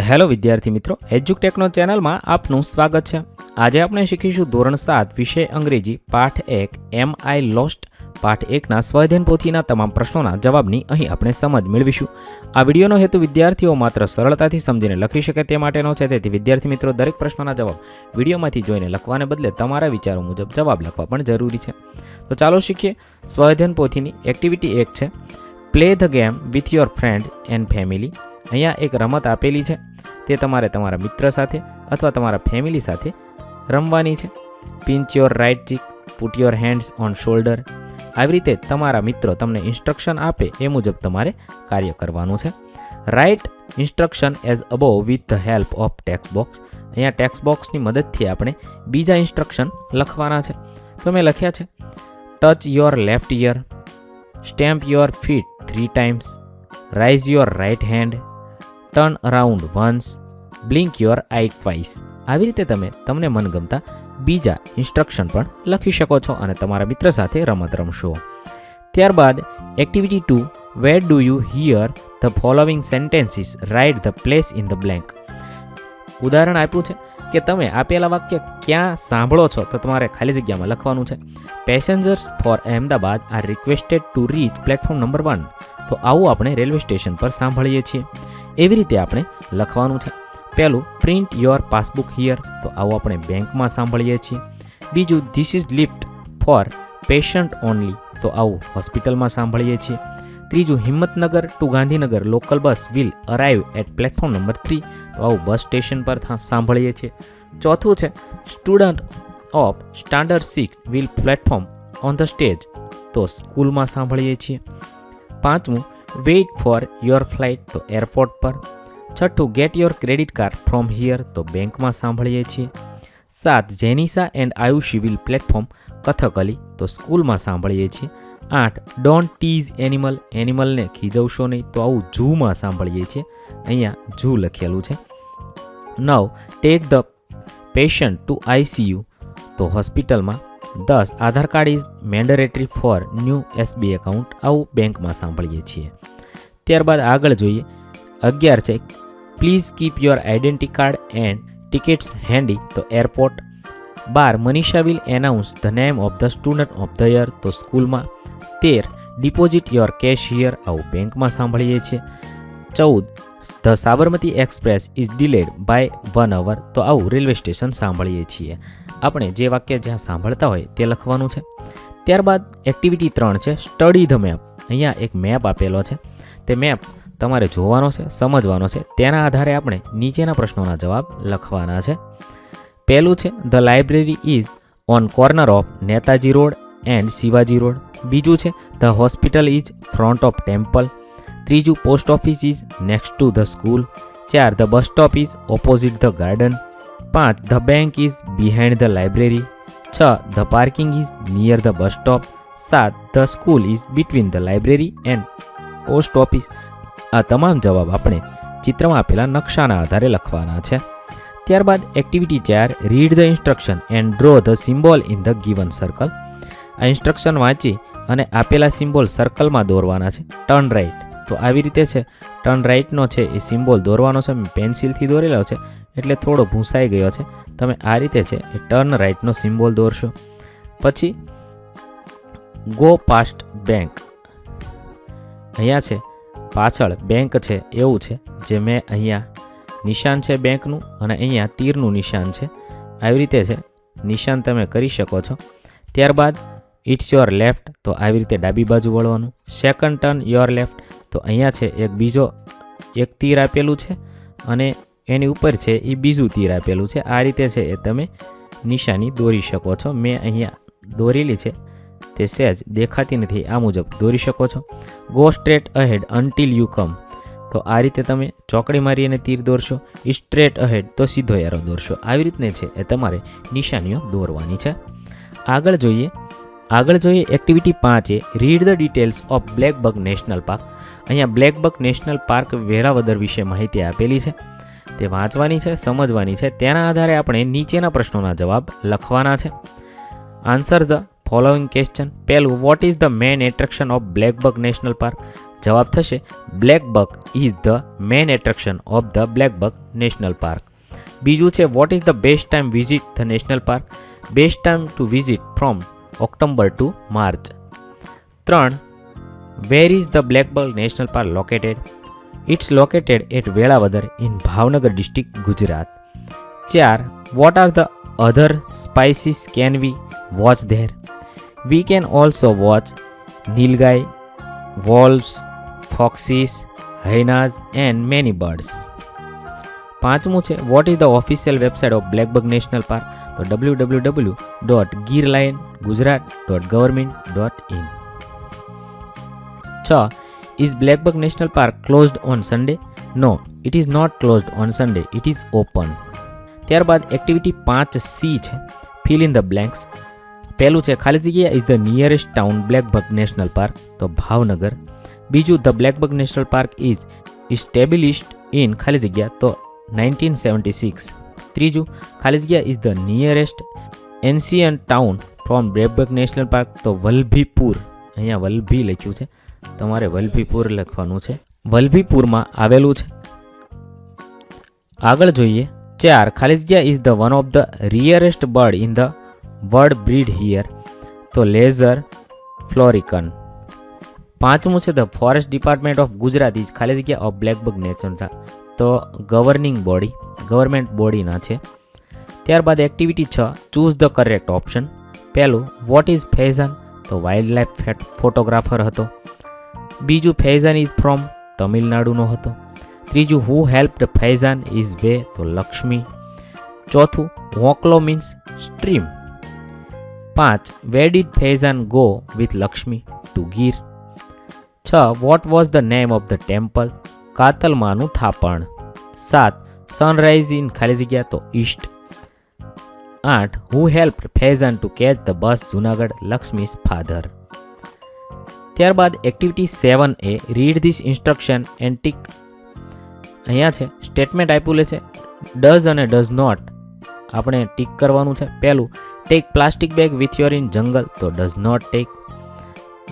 Hello વિદ્યાર્થી મિત્રો, એજ્યુટેકનો ચેનલમાં આપનું સ્વાગત છે। આજે આપણે શીખીશું ધોરણ 7 વિષય અંગ્રેજી પાઠ 1 એમ આઈ લોસ્ટ પાઠ 1ના સ્વાધ્યાયન પોથીના તમામ પ્રશ્નોના જવાબની અહીં આપણે સમજ મેળવીશું। આ વિડીયોનો હેતુ વિદ્યાર્થીઓ માત્ર સરળતાથી સમજીને લખી શકે તે માટેનો છે, તેથી વિદ્યાર્થી મિત્રો દરેક પ્રશ્નોના જવાબ વિડીયોમાંથી જોઈને લખવાને બદલે તમારા વિચારો મુજબ જવાબ લખવા પણ જરૂરી છે। તો ચાલો શીખીએ। સ્વાધ્યાયન પોથીની એક્ટિવિટી 1 છે play the game with your friend and family. અહીંયા એક રમત આપેલી છે, તે તમારે તમારા મિત્ર સાથે અથવા તમારા ફેમિલી સાથે રમવાની છે। Pinch your right cheek, put your hands on shoulder. આવી રીતે તમારા મિત્રો તમને ઇન્સ્ટ્રક્શન આપે એ મુજબ તમારે કાર્ય કરવાનું છે। Write instruction as above with the help of text box. અહીંયા ટેક્સ્ટ બોક્સની મદદથી આપણે બીજા ઇન્સ્ટ્રક્શન લખવાના છે। તો મેં લખ્યા છે touch your left ear, stamp your feet 3 times, raise your right hand, turn around once, blink your eye twice. આવી રીતે તમે તમને મનગમતા બીજા ઇન્સ્ટ્રક્શન પણ લખી શકો છો અને તમારા મિત્ર સાથે રમત રમશો। ત્યારબાદ activity 2 where do you hear the following sentences, write the place in the blank. ઉદાહરણ આપ્યું છે કે તમે આપેલા વાક્ય ક્યાં સાંભળો છો, તો તમારે ખાલી જગ્યામાં લખવાનું છે। Passengers for Ahmedabad are requested to reach platform number 1। તો આવું આપણે રેલવે સ્ટેશન પર સાંભળીએ છીએ, એવી રીતે આપણે લખવાનું છે। પહેલું પ્રિન્ટ યોર પાસબુક હિયર, તો આવું આપણે બેંકમાં સાંભળીએ છીએ। બીજું this is lift for patient only, તો આવું હોસ્પિટલમાં સાંભળીએ છીએ। ત્રીજું Himmatnagar to Gandhinagar local bus will arrive at platform number 3, તો આવું બસ સ્ટેશન પર સાંભળીએ છીએ। ચોથું છે student of standard 6 will platform on the stage, તો સ્કૂલમાં સાંભળીએ છીએ। પાંચમું વેઇટ ફોર યોર ફ્લાઇટ, તો એરપોર્ટ પર। છઠ્ઠું get your credit card from here, તો બેંકમાં સાંભળીએ છીએ। 7 જેનિસા and Ayushi will platform Kathakali, તો સ્કૂલમાં સાંભળીએ છીએ। 8 ડોન્ટ ટીઝ એનિમલ, એનિમલને ખીજવશો નહીં, તો આવું ઝૂમાં સાંભળીએ છીએ, અહીંયા ઝૂ લખેલું છે। 9 take the patient to ICU, તો હોસ્પિટલમાં। 10 Aadhaar card is mandatory for new SB account, આવું બેંકમાં સાંભળીએ છીએ। ત્યારબાદ આગળ જોઈએ 11 છે please keep your identity card and tickets handy, તો airport. 12 Manisha will announce the name of the student of the year, તો સ્કૂલમાં। 13 ડિપોઝિટ યોર કેશ હિયર, આવું બેંકમાં સાંભળીએ છીએ। 14 the Sabarmati express is delayed by 1 hour, તો આવું રેલવે સ્ટેશન સાંભળીએ છીએ। આપણે જે વાક્ય જ્યાં સાંભળતા હોય તે લખવાનું છે। ત્યારબાદ એક્ટિવિટી 3 છે સ્ટડી ધ મેપ। અહીંયા એક મેપ આપેલો છે, તે મેપ તમારે જોવાનો છે, સમજવાનો છે, તેના આધારે આપણે નીચેના પ્રશ્નોના જવાબ લખવાના છે। પહેલું છે the library is on corner of Netaji road and Shivaji road. બીજું છે the hospital is front of temple. ત્રીજું post office is next to the school. 4 the bus stop is opposite the garden. 5 the bank is behind the library. 6 the parking is near the bus stop. 7 the school is between the library and post office. આ તમામ જવાબ આપણે ચિત્રમાં આપેલા નકશાના આધારે લખવાના છે। ત્યારબાદ activity 4 read the instruction and draw the symbol in the given circle. આ ઇન્સ્ટ્રક્શન વાંચી અને આપેલા સિમ્બોલ સર્કલમાં દોરવાના છે। ટર્ન રાઇટ, તો આવી રીતે છે ટર્ન રાઇટનો છે એ સિમ્બોલ દોરવાનો છે, મેં પેન્સિલથી દોરેલો છે એટલે થોડો ભૂંસાઈ ગયો છે, તમે આ રીતે છે એ ટર્ન રાઇટનો સિમ્બોલ દોરશો। પછી ગો પાસ્ટ બેંક, અહીંયા છે પાછળ બેંક છે એવું છે, જે મેં અહીંયા નિશાન છે બેંકનું અને અહીંયા તીરનું નિશાન છે, આવી રીતે છે નિશાન તમે કરી શકો છો। ત્યારબાદ ઇટ્સ યોર લેફ્ટ, તો આવી રીતે ડાબી બાજુ વળવાનું। સેકન્ડ ટર્ન યોર લેફ્ટ, તો અહીંયા છે એક બીજો એક તીર આપેલું છે અને એની ઉપર છે એ બીજું તીર આપેલું છે, આ રીતે છે એ તમે નિશાની દોરી શકો છો। મેં અહીંયા દોરેલી છે, તે સહેજ દેખાતી નથી, આ મુજબ દોરી શકો છો। Go straight ahead until you come, તો આ રીતે તમે ચોકડી મારી અને તીર દોરશો। સ્ટ્રેટ અહેડ, તો સીધો એરો દોરશો। આવી રીતને છે એ તમારે નિશાનીઓ દોરવાની છે। આગળ જોઈએ activity 5 read the details of blackbuck national park. અહીંયા બ્લેકબક નેશનલ પાર્ક વેરાવદર વિશે માહિતી આપેલી છે, તે વાંચવાની છે, સમજવાની છે, તેના આધારે આપણે નીચેના પ્રશ્નોના જવાબ લખવાના છે। Answer the following question. પહેલું what is the main attraction of blackbuck national park, જવાબ થશે black buck is the main attraction of the black buck national park. બીજું છે what is the best time visit the national park? Best time to visit from October to March. 3. Where is the black buck national park located? It's located at Velavadar in Bhavnagar district, Gujarat. 4. What are the other species can we watch there? We can also watch nilgai, wolves, foxes, hyenas and many birds. 5મું છે what is the official website of black buck national park? તો www.girliongujarat.government.in. 6. Is Black Buck National Park closed on Sunday? No, it is not closed on Sunday. It is open. ત્યારબાદ activity 5C છે fill in the blanks. પહેલું છે ખાલી જગ્યા is the nearest town black buck national park? તો ભાવનગર. બીજું the black buck national park is established in ખાલી જગ્યા તો 1976. ત્રીજું ખાલી જગ્યા is the nearest ancient town from black buck national park? તો વલ્લભીપુર. અહીંયા વલ્લભી લખ્યું છે, તમારે વલ્લભીપુર લખવાનું છે. વલ્લભીપુરમાં આવેલું છે. આગળ જોઈએ 4. ખાલી જગ્યા is the one of the rarest bird in the world breed here? તો લેઝર ફ્લોરિકન. 5મું છે the forest department of Gujarat is ખાલી જગ્યા of black buck national park? તો ગવર્નિંગ બોડી, ગવર્મેન્ટ બોડીના છે. ત્યારબાદ activity 6 choose the correct option. પહેલું વોટ ઇઝ ફૈઝાન? તો વાઇલ્ડ લાઈફ ફોટોગ્રાફર હતો. બીજું ફૈઝાન ઇઝ ફ્રોમ તમિલનાડુનો હતો. ત્રીજું who helped Faizan is way? તો લક્ષ્મી. ચોથું વોકલો means stream. 5. Where did Faizan go with Lakshmi? To Gir. 6. What was the name of the temple? કાતલમાનું થાપણ. 7. સનરાઇઝ ઇન ખાલી જગ્યા તો east. 8. Who helped Faizan to catch the bus Junagadh? Lakshmi's father. ત્યારબાદ activity 7A read this instruction and tick. અહીંયા છે statement આપ્યું છે ડઝ અને ડઝ નોટ, આપણે ટીક કરવાનું છે. પહેલું take plastic bag with your in jungle? તો ડઝ નોટ ટેક.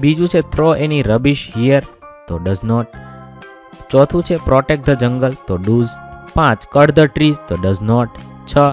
બીજું છે થ્રો એની રબિશ હિયર? તો ડઝ નોટ. ચોથું છે પ્રોટેક્ટ ધ જંગલ? તો ડૂઝ. 5. Cut the trees? તો does not. 6.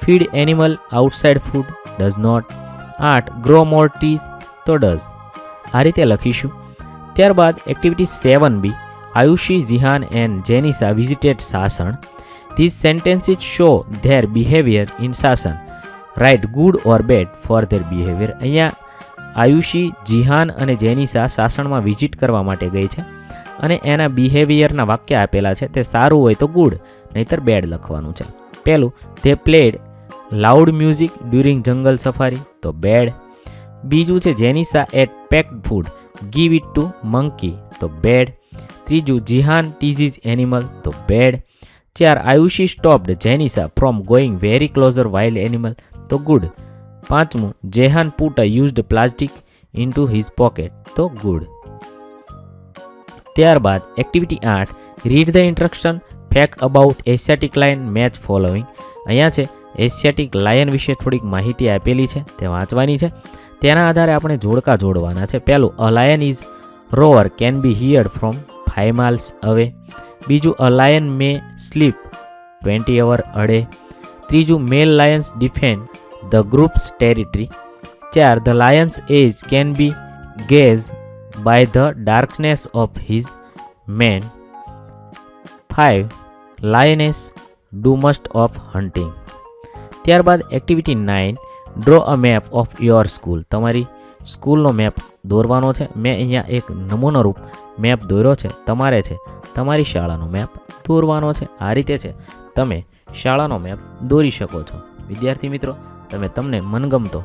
Feed animal outside food? Does not. 8. Grow more trees? તો does. આ રીતે લખીશું. ત્યારબાદ activity 7B Ayushi, Jihan and Jenisa visited Sasan. This sentences show their behaviour in Sasan. Right good or bad for their behaviour. અહીંયા આયુષી, જીહાન અને જેનિસા સાસણમાં visit કરવા માટે ગઈ છે અને એના બિહેવિયરના વાક્ય આપેલા છે. તે સારું હોય તો ગુડ, નહીતર બેડ લખવાનું છે. પહેલું they played loud music during jungle safari? તો બેડ. બીજું છે Jenisa ate packed food give it to monkey? તો બેડ. ત્રીજું જીહાન ટીઝીઝ એનિમલ? તો bad. 4. Ayushi stopped Jenisa from going very closer wild animal? તો ગુડ. 5મું Jehan put a used plastic in to his pocket? તો good. ત્યારબાદ activity 8 read the instruction fact about Asiatic lion match following. અહીંયા છે Asiatic lion વિશે થોડીક માહિતી આપેલી છે, તે વાંચવાની છે. તેના આધારે આપણે જોડકા જોડવાના છે. પહેલું a lion is roar can be heard from 5 miles away. બીજું a lion may sleep 20 hours a day. ત્રીજું male lions defend the groups territory. 4. The lions age can be guessed by the darkness of his mane. 5. Lioness do must of hunting. ત્યારબાદ activity 9 draw a map of your school. તમારી સ્કૂલનો map દોરવાનો છે. મેં અહીંયા એક નમૂનો રૂપ મેપ દોર્યો છે, તમારે છે તમારી શાળાનો મેપ દોરવાનો છે. આ રીતે છે તમે શાળાનો મેપ દોરી શકો છો. વિદ્યાર્થી મિત્રો, તમે તમને મનગમતો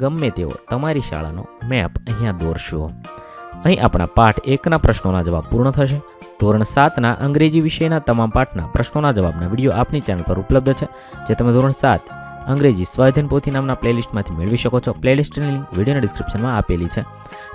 ગમે તેવો તમારી શાળાનો મેપ અહીંયા દોરશો. અહીં આપણા પાઠ 1ના પ્રશ્નોના જવાબ પૂર્ણ થશે. ધોરણ 7ના અંગ્રેજી વિષયના તમામ પાઠના પ્રશ્નોના જવાબના વિડીયો આપની ચેનલ પર ઉપલબ્ધ છે, જે તમે ધોરણ 7 અંગ્રેજી સ્વાધ્યાયન પોથી નામના પ્લેલિસ્ટમાંથી મેળવી શકો છો. પ્લેલિસ્ટની લિંક વિડીયોના ડિસ્ક્રિપ્શનમાં આપેલી છે.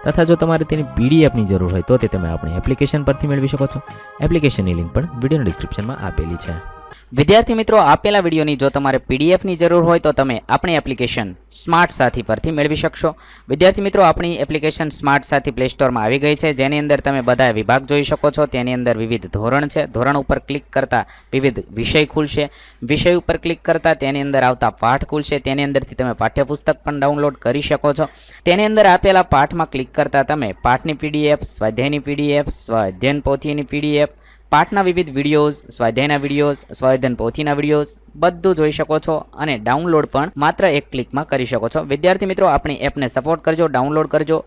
તથા જો તમારે તેની પીડીએફની જરૂર હોય તો તે તમે આપણી એપ્લિકેશન પરથી મેળવી શકો છો. એપ્લિકેશનની લિંક પણ વિડીયોના ડિસ્ક્રિપ્શનમાં આપેલી છે. વિદ્યાર્થી મિત્રો, આપેલા વિડીયોની જો તમારે પીડીએફની જરૂર હોય તો તમે આપણી એપ્લિકેશન સ્માર્ટ સાથી પરથી મેળવી શકશો. વિદ્યાર્થી મિત્રો, આપણી એપ્લિકેશન સ્માર્ટ સાથી પ્લે સ્ટોરમાં આવી ગઈ છે, જેની અંદર તમે બધા વિભાગ જોઈ શકો છો. તેની અંદર વિવિધ ધોરણ છે. ધોરણ ઉપર ક્લિક કરતાં વિવિધ વિષય ખુલશે. વિષય ઉપર ક્લિક કરતાં તેની અંદર આવતા પાઠ ખુલશે. તેની અંદરથી તમે પાઠ્યપુસ્તક પણ ડાઉનલોડ કરી શકો છો. તેની અંદર આપેલા પાઠમાં ક્લિક કરતાં તમે પાઠની પીડીએફ, સ્વાધ્યાયની પીડીએફ, સ્વાધ્યાયન પોથીની પીડીએફ, પાઠના વિવિધ વિડીયોઝ, સ્વાધ્યાયના વિડીયોઝ, સ્વાધ્યાયન પોથીના વિડીયોઝ બધું જોઈ શકો છો અને ડાઉનલોડ પણ માત્ર એક ક્લિકમાં કરી શકો છો. વિદ્યાર્થી મિત્રો, આપણી એપને સપોર્ટ કરજો, ડાઉનલોડ કરજો.